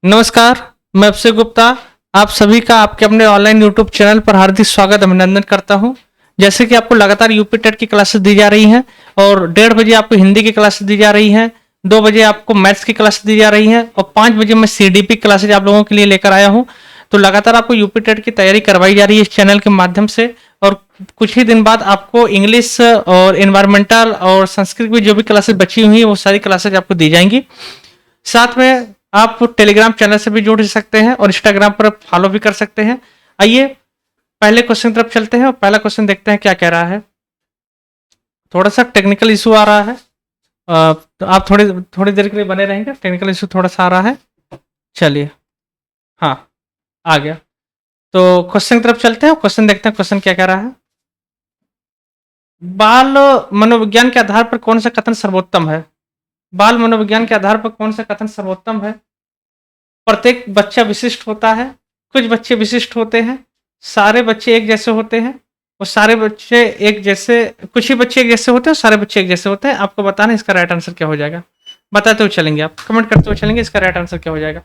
नमस्कार, मैं अभिषेक गुप्ता। आप सभी का आपके अपने ऑनलाइन यूट्यूब चैनल पर हार्दिक स्वागत अभिनंदन करता हूं। जैसे कि आपको लगातार यूपी टेट की क्लासेस दी जा रही हैं और 1:30 बजे आपको हिंदी की क्लासेस दी जा रही हैं, 2 बजे आपको मैथ्स की क्लासेस दी जा रही हैं और 5 बजे मैं सीडीपी क्लासेज आप लोगों के लिए लेकर आया हूं। तो लगातार आपको यूपी टेट की तैयारी करवाई जा रही है इस चैनल के माध्यम से। और कुछ ही दिन बाद आपको इंग्लिश और इन्वायरमेंटल और संस्कृत की जो भी क्लासेस बची हुई हैं वो सारी क्लासेज आपको दी जाएंगी। साथ में आप टेलीग्राम चैनल से भी जुड़ सकते हैं और इंस्टाग्राम पर फॉलो भी कर सकते हैं। आइए पहले क्वेश्चन की तरफ चलते हैं और पहला क्वेश्चन देखते हैं क्या कह रहा है। थोड़ा सा टेक्निकल इशू आ रहा है, तो आप थोड़ी थोड़ी देर के लिए बने रहेंगे। टेक्निकल इशू थोड़ा सा आ रहा है। चलिए, हाँ, आ गया। तो क्वेश्चन की तरफ चलते हैं, क्वेश्चन देखते हैं क्वेश्चन क्या कह रहा है। बाल मनोविज्ञान के आधार पर कौन सा कथन सर्वोत्तम है? बाल मनोविज्ञान के आधार पर कौन सा कथन सर्वोत्तम है? प्रत्येक बच्चा विशिष्ट होता है, कुछ बच्चे विशिष्ट होते हैं, सारे बच्चे एक जैसे होते हैं और सारे बच्चे एक जैसे, कुछ ही बच्चे एक जैसे होते हैं और सारे बच्चे एक जैसे होते हैं। आपको बताना है इसका राइट आंसर क्या हो जाएगा। बताते हुए चलेंगे, आप कमेंट करते हुए चलेंगे इसका राइट आंसर क्या हो जाएगा।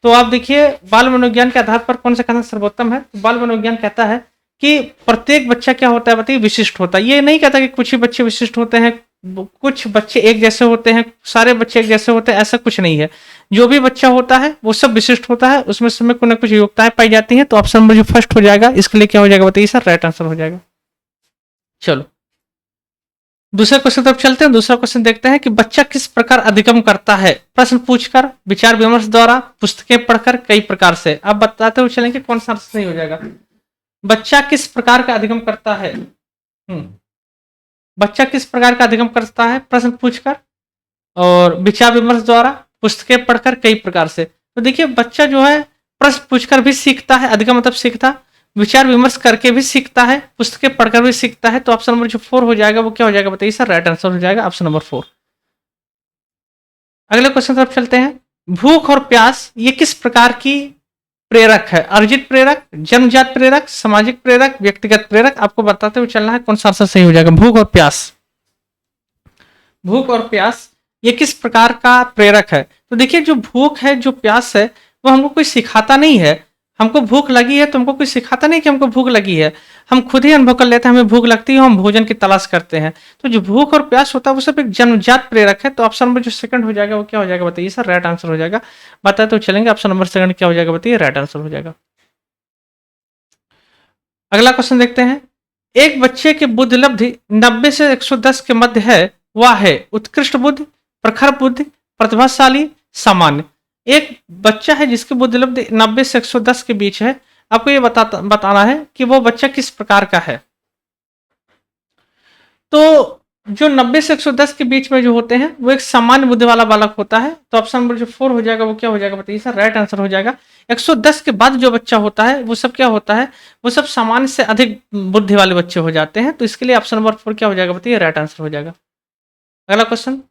तो आप देखिए, बाल मनोविज्ञान के आधार पर कौन सा कथन सर्वोत्तम है। तो बाल मनोविज्ञान कहता है कि प्रत्येक बच्चा क्या होता है बताइए, विशिष्ट होता है। ये नहीं कहता कि कुछ ही बच्चे विशिष्ट होते हैं, कुछ बच्चे एक जैसे होते हैं, सारे बच्चे एक जैसे होते हैं, ऐसा कुछ नहीं है। जो भी बच्चा होता है वो सब विशिष्ट होता है, उसमें सब में कुछ ना कुछ योग्यताएं पाई जाती हैं। तो ऑप्शन नंबर जो फर्स्ट हो जाएगा इसके लिए क्या हो जाएगा बताइए सर, राइट आंसर हो जाएगा। चलो दूसरे क्वेश्चन तरफ चलते हैं। दूसरा क्वेश्चन देखते हैं कि बच्चा किस प्रकार अधिगम करता है। प्रश्न पूछकर, विचार विमर्श द्वारा, पुस्तकें पढ़कर, कई प्रकार से। आप बताते हुए चलेंगे कौन सा आंसर सही हो जाएगा। बच्चा किस प्रकार का अधिगम करता है? बच्चा किस प्रकार का अधिगम करता है? प्रश्न पूछकर और विचार विमर्श द्वारा, पुस्तकें पढ़कर, कई प्रकार से। तो देखिए, बच्चा जो है प्रश्न पूछकर भी सीखता है, अधिगम मतलब सीखता, विचार विमर्श करके भी सीखता है, पुस्तकें पढ़कर भी सीखता है। तो ऑप्शन नंबर जो 4 हो जाएगा वो क्या हो जाएगा बताइए सर, राइट आंसर हो जाएगा ऑप्शन नंबर 4। अगले क्वेश्चन तरफ चलते हैं। भूख और प्यास ये किस प्रकार की प्रेरक है? अर्जित प्रेरक, जन्मजात प्रेरक, सामाजिक प्रेरक, व्यक्तिगत प्रेरक। आपको बताते हुए चलना है कौन सा आंसर सही हो जाएगा। भूख और प्यास, भूख और प्यास ये किस प्रकार का प्रेरक है? तो देखिए, जो भूख है, जो प्यास है, वो हमको कोई सिखाता नहीं है। हमको भूख लगी है तो हमको कोई सिखाता नहीं कि हमको भूख लगी है, हम खुद ही अनुभव कर लेते हैं हमें भूख लगती है, हम भोजन की तलाश करते हैं। तो जो भूख और प्यास होता है वो सब एक जन्मजात प्रेरक है। तो ऑप्शन नंबर जो सेकंड हो जाएगा वो क्या हो जाएगा बताइए सर, राइट आंसर हो जाएगा। बताते तो चलेंगे ऑप्शन नंबर सेकंड क्या हो जाएगा बताइए, राइट आंसर हो जाएगा। अगला क्वेश्चन देखते हैं। एक बच्चे की बुद्धि लब्धि 90 से 110 के मध्य है, वह है उत्कृष्ट बुद्धि, प्रखर बुद्धि, प्रतिभाशाली, सामान्य। एक बच्चा है जिसकी बुद्धि लब्धि 90 से 110 के बीच है। आपको ये बताना है कि वो बच्चा किस प्रकार का है। तो जो 90 से 110 के बीच में जो होते हैं वो एक सामान्य बुद्धि वाला बालक होता है। तो ऑप्शन नंबर जो 4 हो जाएगा वो क्या हो जाएगा बताइए सर, राइट आंसर हो जाएगा। 110 के बाद जो बच्चा होता है वो सब क्या होता है, वो सब सामान्य से अधिक बुद्धि वाले बच्चे हो जाते हैं। तो इसके लिए ऑप्शन नंबर 4 क्या हो जाएगा बताइए, राइट आंसर हो जाएगा। अगला क्वेश्चन,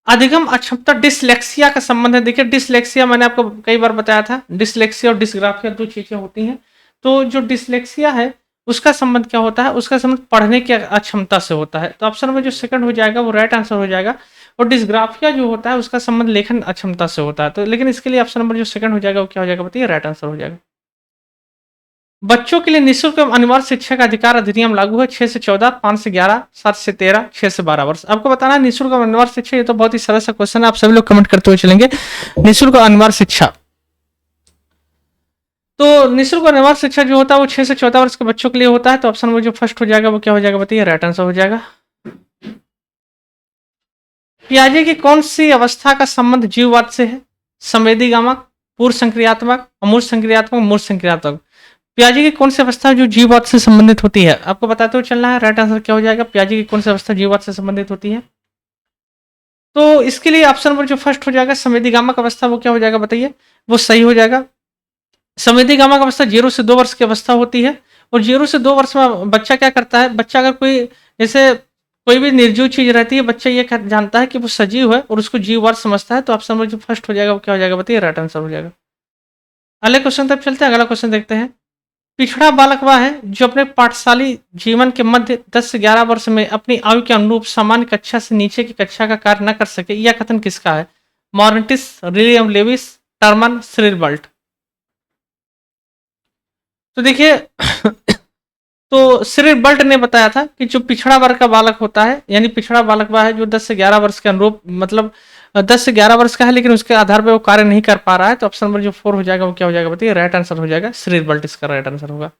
अधिगम अक्षमता डिसलेक्सिया का संबंध है। देखिए, डिसलेक्सिया मैंने आपको कई बार बताया था, डिसलेक्सिया और डिसग्राफिया 2 चीजें होती हैं। तो जो डिसलेक्सिया है उसका संबंध क्या होता है, उसका संबंध पढ़ने की अक्षमता से होता है। तो ऑप्शन में जो सेकंड हो जाएगा वो राइट आंसर हो जाएगा। और डिसग्राफिया जो होता है उसका संबंध लेखन अक्षमता से होता है। तो लेकिन इसके लिए ऑप्शन नंबर जो सेकंड हो जाएगा वो क्या हो जाएगा बताइए, राइट आंसर हो जाएगा। बच्चों के लिए निःशुल्क एवं अनिवार्य शिक्षा का अधिकार अधिनियम लागू है। 6 से 14, 5 से 11, 7 से 13, 6 से 12 वर्ष। आपको बताना है निःशुल्क एवं अनिवार्य शिक्षा, ये तो बहुत ही सरल सा क्वेश्चन है, आप सभी लोग कमेंट करते हुए चलेंगे। निःशुल्क और अनिवार्य शिक्षा, तो निःशुल्क और अनिवार्य शिक्षा जो होता है वो 6 से 14 वर्ष के बच्चों के लिए होता है। तो ऑप्शन नंबर जो फर्स्ट हो जाएगा वो क्या हो जाएगा बताइए, राइट आंसर हो जाएगा। पियाजे की कौन सी अवस्था का संबंध जीववाद से है? संवेदीगामक, पूर्व संक्रियात्मक, अमूर्त संक्रियात्मक, मूर्त संक्रियात्मक। पियाजे की कौन सी अवस्था जो जीववाद से संबंधित होती है? आपको बताते हुए चलना है, राइट आंसर क्या हो जाएगा। पियाजे की कौन सी अवस्था जीववाद से संबंधित होती है? तो इसके लिए ऑप्शन नंबर जो फर्स्ट हो जाएगा संवेदीगामक अवस्था, वो क्या हो जाएगा बताइए, वो सही हो जाएगा। संवेदीगामक अवस्था 0 से 2 वर्ष की अवस्था होती है। और 0 से 2 वर्ष में बच्चा क्या करता है, बच्चा अगर कोई जैसे कोई भी निर्जीव चीज रहती है, बच्चा ये जानता है कि वो सजीव है और उसको जीववाद समझता है। तो ऑप्शन नंबर जो फर्स्ट हो जाएगा वो क्या हो जाएगा बताइए, राइट आंसर हो जाएगा। अगले क्वेश्चन तक चलते हैं। अगला क्वेश्चन देखते हैं। पिछड़ा बालक वह है जो अपने पाठशाली जीवन के मध्य 10 से 11 वर्ष में अपनी आयु के अनुरूप सामान्य कक्षा से नीचे की कक्षा का कार्य न कर सके। यह कथन किसका है? मॉर्निटिस, विलियम लेविस, टर्मन श्रीरबल्ट। तो देखिए तो श्रीरबल्ट ने बताया था कि जो पिछड़ा वर्ग का बालक होता है, यानी पिछड़ा बालक वह है जो 10 से 11 वर्ष के अनुरूप, मतलब 10 से 11 वर्ष का है लेकिन उसके आधार पर वो कार्य नहीं कर पा रहा है, तो ऑप्शन नंबर जो 4 हो जाएगा वो क्या हो जाएगा बताइए, राइट आंसर हो जाएगा, श्रीरबल्ट इसका राइट आंसर होगा।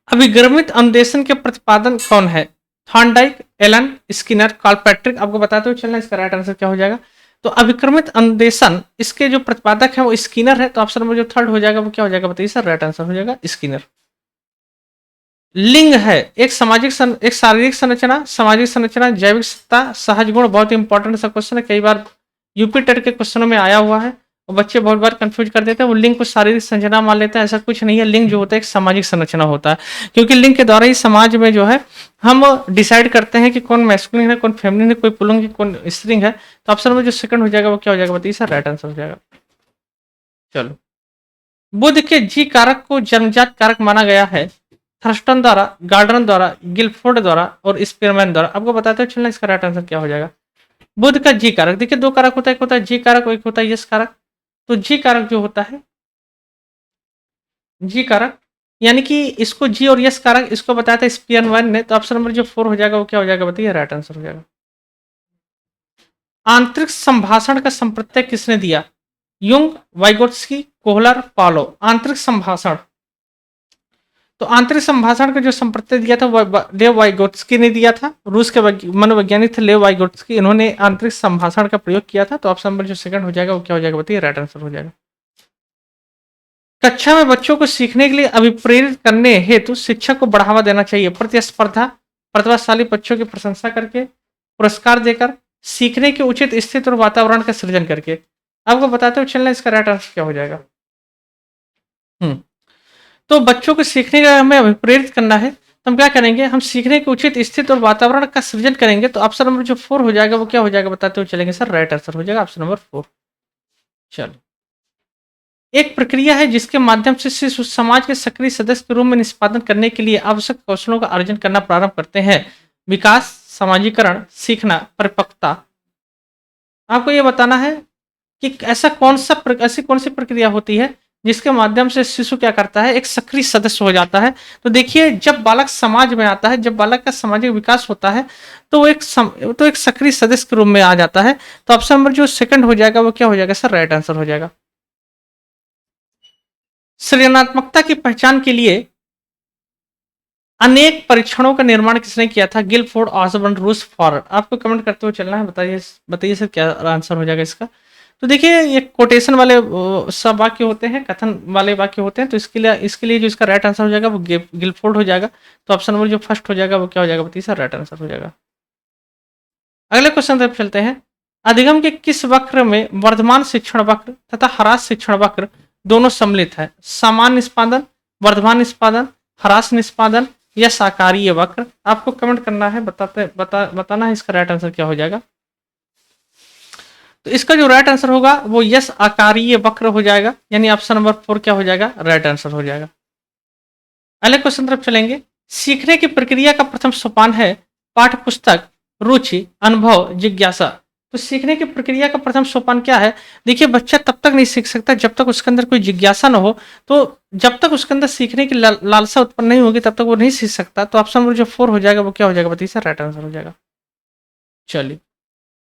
अभिगर्मित अनुदेशन के प्रतिपादन कौन है? Thorndike, Allen, Skinner, Kilpatrick. आपको बताते हुए चलना इसका राइट आंसर क्या हो जाएगा। तो अभिक्रमित अनुदेशन इसके जो प्रतिपादक है वो स्किनर है, तो ऑप्शन नंबर जो 3 हो जाएगा वो क्या हो जाएगा बताइए सर, राइट आंसर हो जाएगा स्किनर। लिंग है एक एक शारीरिक संरचना, सामाजिक संरचना, जैविक सत्ता, सहज गुण। बहुत इंपॉर्टेंट सा क्वेश्चन है, कई बार यूपी टेट के क्वेश्चनों में आया हुआ है और बच्चे बहुत बार कंफ्यूज कर देते हैं, वो लिंग को शारीरिक संरचना मान लेते हैं, ऐसा कुछ नहीं है। लिंग जो होता है एक सामाजिक संरचना होता है, क्योंकि लिंग के द्वारा ही समाज में जो है हम डिसाइड करते हैं कि कौन मैस्कुलिन है, कौन फेमिनिन है, कोई पुल्लिंग है, कौन स्त्रीलिंग है। तो ऑप्शन में जो सेकंड हो जाएगा वो क्या हो जाएगा बताइए सर, राइट आंसर हो जाएगा। चलो, बुध के जी कारक को जन्मजात कारक माना गया है, थर्स्टन द्वारा, गार्डन द्वारा, गिलफोर्ड द्वारा और स्पीयरमैन द्वारा। आपको बताते हो चलना इसका राइट आंसर क्या हो जाएगा। बुध का जी कारक, देखिए 2 कारक होता है, एक होता है जी कारक और एक होता है यस कारक। तो जी कारक जो होता है, जी कारक यानी कि इसको जी और यस कारक इसको बताया था स्पीयरमैन ने, तो ऑप्शन नंबर जो 4 हो जाएगा वो क्या हो जाएगा बताइए, राइट आंसर हो जाएगा। आंतरिक संभाषण का संप्रत्यय किसने दिया? युंग, वाइगोत्स्की, कोहलर, पालो। आंतरिक संभाषण, तो आंतरिक संभाषण का जो संप्रत्यय दिया था वो लेव वाइगोत्स्की ने दिया था। रूस के मनोवैज्ञानिक थे लेव वाइगोत्स्की, इन्होंने आंतरिक संभाषण का प्रयोग किया था। तो ऑप्शन नंबर जो सेकंड हो जाएगा वो क्या हो जाएगा बताइए, राइट आंसर हो जाएगा। कक्षा में बच्चों को सीखने के लिए अभिप्रेरित करने हेतु शिक्षक को बढ़ावा देना चाहिए। प्रतिस्पर्धा, प्रतिभाशाली बच्चों की प्रशंसा करके, पुरस्कार देकर, सीखने के उचित स्थिति और वातावरण का सृजन करके। आपको बताते हुए चलना इसका राइट आंसर क्या हो जाएगा। तो बच्चों को सीखने का हमें अभिप्रेरित करना है, तो हम क्या करेंगे, हम सीखने के उचित स्थिति और वातावरण का सृजन करेंगे। तो ऑप्शन नंबर जो 4 हो जाएगा वो क्या हो जाएगा बताते हुए चलेंगे सर, राइट आंसर हो जाएगा ऑप्शन नंबर 4। चलो, एक प्रक्रिया है जिसके माध्यम से शिशु समाज के सक्रिय सदस्य के रूप में निष्पादन करने के लिए आवश्यक कौशलों का अर्जन करना प्रारंभ करते हैं। विकास, सामाजिकरण, सीखना, परिपक्वता। आपको यह बताना है कि ऐसी कौन सी प्रक्रिया होती है जिसके माध्यम से शिशु क्या करता है, एक सक्रिय सदस्य हो जाता है। तो देखिए, जब बालक समाज में आता है, जब बालक का सामाजिक विकास होता है, तो वो एक सक्रिय सदस्य के रूप में आ जाता है। तो ऑप्शन नंबर जो सेकंड हो जाएगा वो क्या हो जाएगा सर, राइट आंसर हो जाएगा। सृजनात्मकता की पहचान के लिए अनेक परीक्षणों का निर्माण किसने किया था? गिलफोर्ड, ऑसबर्न, रूस, फॉरड। आपको कमेंट करते हुए चलना है, बताइए सर क्या आंसर हो जाएगा इसका। तो देखिए, ये कोटेशन वाले सब वाक्य होते हैं, कथन वाले वाक्य होते हैं, तो इसके लिए जो इसका राइट आंसर हो जाएगा वो गिलफोर्ड हो जाएगा। तो ऑप्शन नंबर जो फर्स्ट हो जाएगा वो क्या हो जाएगा बताइए सर, राइट आंसर हो जाएगा। अगले क्वेश्चन तरफ चलते हैं। अधिगम के किस वक्र में वर्धमान शिक्षण वक्र तथा ह्रास शिक्षण वक्र दोनों सम्मिलित है? सामान्य निष्पादन, वर्धमान निष्पादन, ह्रास निष्पादन या साकारीय वक्र। आपको कमेंट करना है, बताना है इसका राइट आंसर क्या हो जाएगा। तो इसका जो राइट आंसर होगा वो यस आकारीय वक्र हो जाएगा, यानी ऑप्शन नंबर 4 क्या हो जाएगा, राइट आंसर हो जाएगा। अगले क्वेश्चन तरफ चलेंगे। सीखने की प्रक्रिया का प्रथम सोपान है पाठ्य पुस्तक, रुचि, अनुभव, जिज्ञासा। तो सीखने की प्रक्रिया का प्रथम सोपान क्या है? देखिए, बच्चा तब तक नहीं सीख सकता जब तक उसके अंदर कोई जिज्ञासा न हो। तो जब तक उसके अंदर सीखने की लालसा उत्पन्न नहीं होगी तब तक वो नहीं सीख सकता। तो ऑप्शन नंबर जो 4 हो जाएगा वो क्या हो जाएगा बताइए सर, राइट आंसर हो जाएगा। चलिए,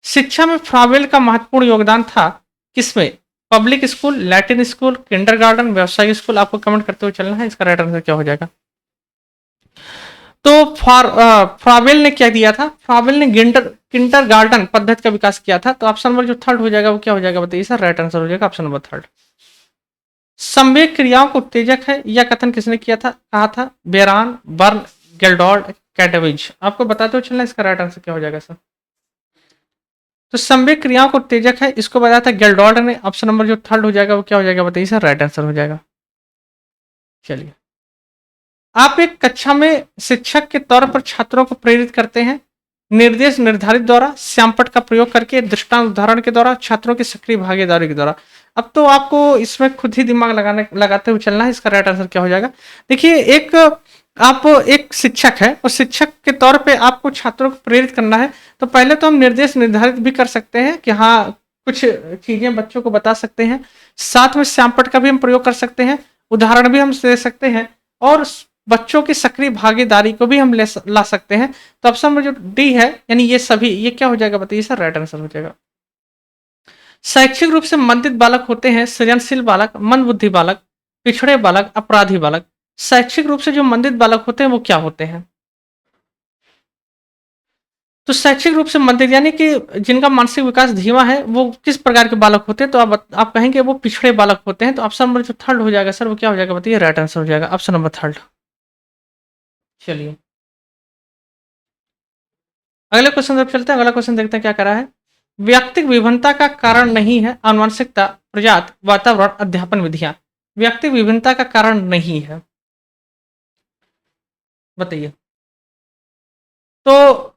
शिक्षा में फ्रावेल का महत्वपूर्ण योगदान था किसमें? Public school, Latin school, kindergarten, व्यावसायिक स्कूल। आपको कमेंट करते हुए चलना है, इसका राइट आंसर क्या हो जाएगा। तो फ्रावेल ने क्या दिया था? फ्रावेल ने किंडरगार्टन पद्धति का विकास किया था। तो ऑप्शन नंबर जो 3 हो जाएगा वो क्या हो जाएगा बताइए सर, राइट आंसर हो जाएगा ऑप्शन नंबर 3। संवेग क्रियाओं को उत्तेजक है यह कथन किसने किया था, कहा था? बेरान, बर्न, गेल्डोर्ड, कैटेविज। आपको बताते हुए चलना, इसका राइट आंसर क्या हो जाएगा सर। तो संवेग क्रियाओं को उत्तेजक है, इसको बताया था गेल्डोर्ड ने। ऑप्शन नंबर जो 3 हो जाएगा वो क्या हो जाएगा बताइए सर, राइट आंसर हो जाएगा। चलिए, आप एक कक्षा में शिक्षक के तौर पर छात्रों को प्रेरित करते हैं निर्देश निर्धारित द्वारा, श्यामपट्ट का प्रयोग करके, दृष्टांत उदाहरण के द्वारा, छात्रों की सक्रिय भागीदारी के द्वारा। अब तो आपको इसमें खुद ही दिमाग लगाते हुए चलना है, इसका राइट आंसर क्या हो जाएगा। देखिए, आप एक शिक्षक है और शिक्षक के तौर पे आपको छात्रों को प्रेरित करना है, तो पहले तो हम निर्देश निर्धारित भी कर सकते हैं कि हाँ कुछ चीजें बच्चों को बता सकते हैं। साथ में श्यामपट्ट का भी हम प्रयोग कर सकते हैं, उदाहरण भी हम दे सकते हैं, और बच्चों की सक्रिय भागीदारी को भी हम ला सकते हैं। तो ऑप्शन में जो डी है, यानी ये सभी, ये क्या हो जाएगा बताइए सर, राइट आंसर हो जाएगा। शैक्षिक रूप से मंदित बालक होते हैं सृजनशील बालक, मंदबुद्धि बालक, पिछड़े बालक, अपराधी बालक। शैक्षिक रूप से जो मंदित बालक होते हैं वो क्या होते हैं? तो शैक्षिक रूप से मंदित यानी कि जिनका मानसिक विकास धीमा है, वो किस प्रकार के बालक होते हैं? तो आप कहेंगे वो पिछड़े बालक होते हैं। तो ऑप्शन नंबर जो थर्ड हो जाएगा सर, वो क्या हो जाएगा बताइए, राइट आंसर हो जाएगा, ऑप्शन नंबर थर्ड। चलिए अगले क्वेश्चन तरफ चलते हैं। अगला क्वेश्चन देखते हैं क्या करा है। व्यक्तिक विभिन्नता का कारण नहीं है आनुवंशिकता, प्रजाति, वातावरण, अध्यापन विधियां। व्यक्तिक विभिन्नता का कारण नहीं है, बताइए। तो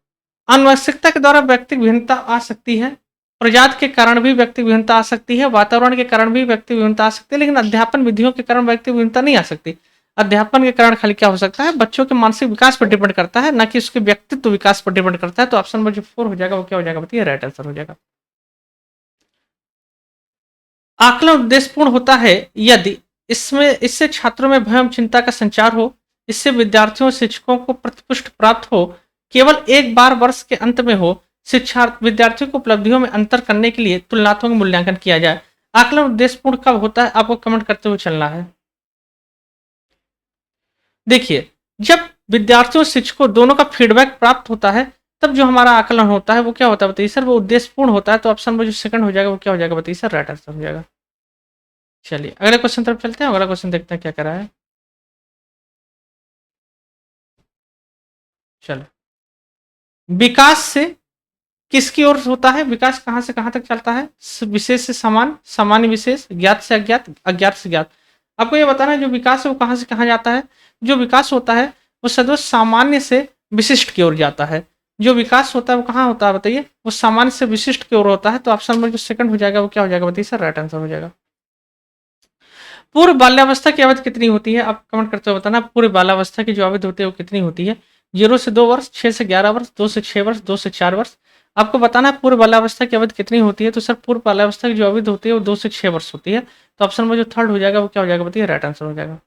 आनुवंशिकता के द्वारा व्यक्तिक भिन्नता आ सकती है, प्रजाति के कारण भी व्यक्तिक भिन्नता आ सकती है, वातावरण के कारण भी व्यक्तिक भिन्नता आ सकती है, लेकिन अध्यापन विधियों के कारण व्यक्तिक भिन्नता नहीं आ सकती। अध्यापन के कारण खाली क्या हो सकता है, बच्चों के मानसिक विकास पर डिपेंड करता है, ना कि उसके व्यक्तित्व विकास पर डिपेंड करता है। तो ऑप्शन नंबर जो 4 हो जाएगा वो क्या हो जाएगा बताइए, राइट आंसर हो जाएगा। आकलन उद्देश्यपूर्ण होता है यदि इससे छात्रों में भय चिंता का संचार हो, इससे विद्यार्थियों शिक्षकों को प्रतिपुष्टि प्राप्त हो, केवल एक बार वर्ष के अंत में हो, शिक्षा विद्यार्थियों को उपलब्धियों में अंतर करने के लिए तुलनात्मक मूल्यांकन किया जाए। आकलन उद्देश्यपूर्ण कब होता है, आपको कमेंट करते हुए चलना है। देखिए, जब विद्यार्थियों शिक्षकों दोनों का फीडबैक प्राप्त होता है, तब जो हमारा आकलन होता है वो क्या होता है बताइए सर, वो उद्देश्यपूर्ण होता है। तो ऑप्शन में जो सेकंड हो जाएगा वो क्या हो जाएगा बताइए सर, राइट आंसर हो जाएगा। चलिए अगले क्वेश्चन तरफ चलते हैं। अगला क्वेश्चन देखते हैं क्या करा है। चलो, विकास से किसकी ओर होता है, विकास कहां से कहां तक चलता है? विशेष से समान, सामान्य विशेष, ज्ञात से अज्ञात, अज्ञात से ज्ञात। आपको ये बताना है जो विकास है वो कहां से कहां जाता है। जो विकास होता है वो सदैव सामान्य से विशिष्ट की ओर जाता है। जो विकास होता है वो कहाँ होता है बताइए, वो सामान्य से विशिष्ट की ओर होता है। तो ऑप्शन नंबर जो सेकंड हो जाएगा वो क्या हो जाएगा बताइए सर, राइट आंसर हो जाएगा। पूर्व बाल्यावस्था की अवधि कितनी होती है, आप कमेंट करते हुए बताना। पूर्व बाल्यावस्था की जो अवधि होती है वो कितनी होती है? 0 से 2 वर्ष, 6 से 11 वर्ष, 2 से 6 वर्ष, 2 से 4 वर्ष। आपको बताना है पूर्व बाल्यावस्था की अवधि कितनी होती है। तो सर पूर्व बाल्यावस्था की जो अवधि होती है वो 2 से 6 वर्ष होती है। तो ऑप्शन नंबर जो थर्ड हो जाएगा वो क्या हो जाएगा बताइए, राइट आंसर हो जाएगा।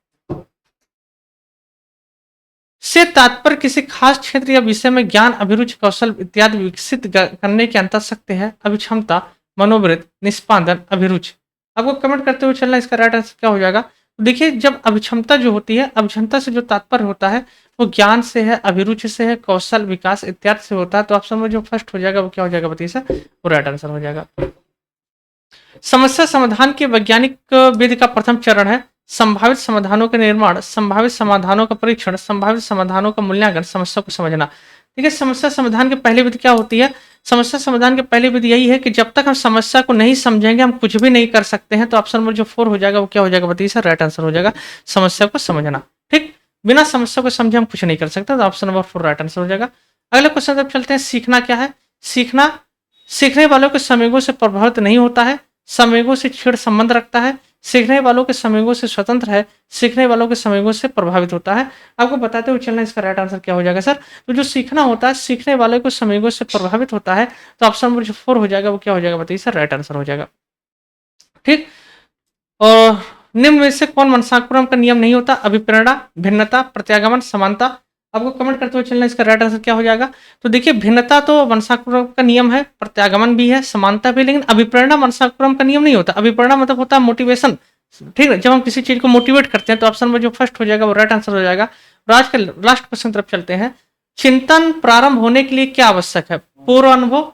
से तात्पर्य किसी खास क्षेत्र या विषय में ज्ञान, अभिरुचि, कौशल इत्यादि विकसित करने के अंतर सकते हैं। अभिक्षमता, मनोवृत्ति, निष्पादन, अभिरुचि। आपको कमेंट करते हुए चलना, इसका राइट आंसर क्या हो जाएगा। तो देखिए, जब अभिक्षमता जो होती है, अभिक्षमता से जो तात्पर्य होता है वो ज्ञान से है, अभिरुचि से है, कौशल विकास इत्यादि से होता है। तो ऑप्शन में जो फर्स्ट हो जाएगा वो क्या हो जाएगा बताइए सर, वो राइट आंसर हो जाएगा। समस्या समाधान के वैज्ञानिक विधि का प्रथम चरण है संभावित समाधानों के निर्माण, संभावित समाधानों का परीक्षण, संभावित समाधानों का मूल्यांकन, समस्या को समझना। ठीक है, समस्या समाधान की पहली विधि क्या होती है? समस्या समाधान की पहली विधि यही है कि जब तक हम समस्या को नहीं समझेंगे हम कुछ भी नहीं कर सकते हैं। तो ऑप्शन नंबर जो 4 हो जाएगा वो क्या हो जाएगा बताइए सर, राइट आंसर हो जाएगा, समस्या को समझना। ठीक, बिना समस्या को समझे हम कुछ नहीं कर सकते। तो ऑप्शन नंबर 4 राइट आंसर हो जाएगा। अगले क्वेश्चन तरफ चलते हैं। सीखना क्या है? सीखना सीखने वालों के संवेगों से प्रभावित नहीं होता है, संवेगों से छेड़ संबंध रखता है, सीखने वालों के संवेगों से स्वतंत्र है, सीखने वालों के संवेगों से प्रभावित होता है। आपको बताते हुए चलना, इसका राइट आंसर क्या हो जाएगा सर। तो जो सीखना होता है सीखने वालों के संवेगों से प्रभावित होता है। तो ऑप्शन नंबर जो 4 हो जाएगा वो क्या हो जाएगा बताइए सर, राइट आंसर हो जाएगा। ठीक, और निम्न में से कौन वंशानुक्रम का नियम नहीं होता? अभिप्रेरणा, भिन्नता, प्रत्यागमन, समानता। आपको कमेंट करते हुए चलना, इसका राइट आंसर क्या हो जाएगा। तो देखिए, भिन्नता तो वंशानुक्रम का नियम है, प्रत्यागमन भी है, समानता भी, लेकिन अभिप्रेरणा वंशानुक्रम का नियम नहीं होता। अभिप्रेरणा मतलब होता है मोटिवेशन। ठीक है, जब हम किसी चीज को मोटिवेट करते हैं। तो ऑप्शन में जो फर्स्ट हो जाएगा वो राइट आंसर हो जाएगा। और आज के लास्ट क्वेश्चन तरफ चलते हैं। चिंतन प्रारंभ होने के लिए क्या आवश्यक है? पूर्व अनुभव,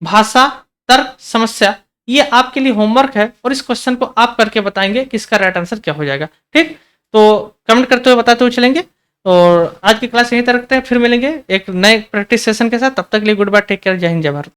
भाषा, तर्क, समस्या। ये आपके लिए होमवर्क है और इस क्वेश्चन को आप करके बताएंगे कि इसका राइट आंसर क्या हो जाएगा। ठीक, तो कमेंट करते हुए बताते हुए चलेंगे। और आज की क्लास यहीं तक रखते हैं, फिर मिलेंगे एक नए प्रैक्टिस सेशन के साथ। तब तक के लिए गुड बाय, टेक केयर, जय हिंद, जय भारत।